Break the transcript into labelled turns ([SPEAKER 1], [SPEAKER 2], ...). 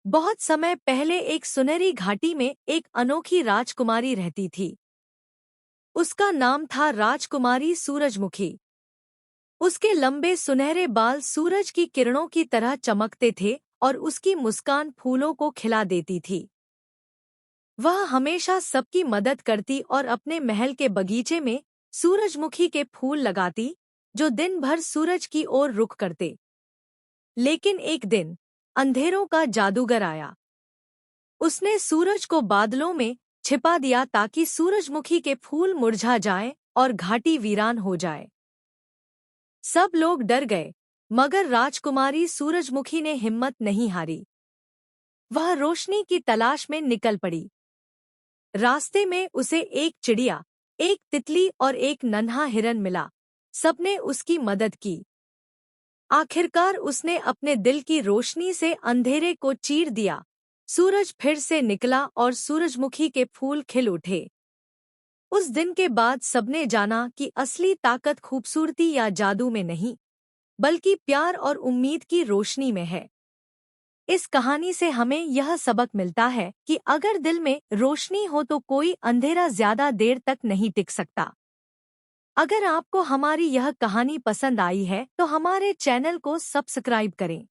[SPEAKER 1] बहुत समय पहले एक सुनहरी घाटी में एक अनोखी राजकुमारी रहती थी। उसका नाम था राजकुमारी सूरजमुखी। उसके लंबे सुनहरे बाल सूरज की किरणों की तरह चमकते थे और उसकी मुस्कान फूलों को खिला देती थी। वह हमेशा सबकी मदद करती और अपने महल के बगीचे में सूरजमुखी के फूल लगाती, जो दिन भर सूरज की ओर रुख करते। लेकिन एक दिन अंधेरों का जादूगर आया। उसने सूरज को बादलों में छिपा दिया ताकि सूरजमुखी के फूल मुरझा जाएं और घाटी वीरान हो जाए। सब लोग डर गए, मगर राजकुमारी सूरजमुखी ने हिम्मत नहीं हारी। वह रोशनी की तलाश में निकल पड़ी। रास्ते में उसे एक चिड़िया, एक तितली और एक नन्हा हिरन मिला। सबने उसकी मदद की। आखिरकार उसने अपने दिल की रोशनी से अंधेरे को चीर दिया। सूरज फिर से निकला और सूरजमुखी के फूल खिल उठे। उस दिन के बाद सबने जाना कि असली ताकत खूबसूरती या जादू में नहीं, बल्कि प्यार और उम्मीद की रोशनी में है। इस कहानी से हमें यह सबक मिलता है कि अगर दिल में रोशनी हो तो कोई अंधेरा ज्यादा देर तक नहीं टिक सकता। अगर आपको हमारी यह कहानी पसंद आई है तो हमारे चैनल को सब्सक्राइब करें।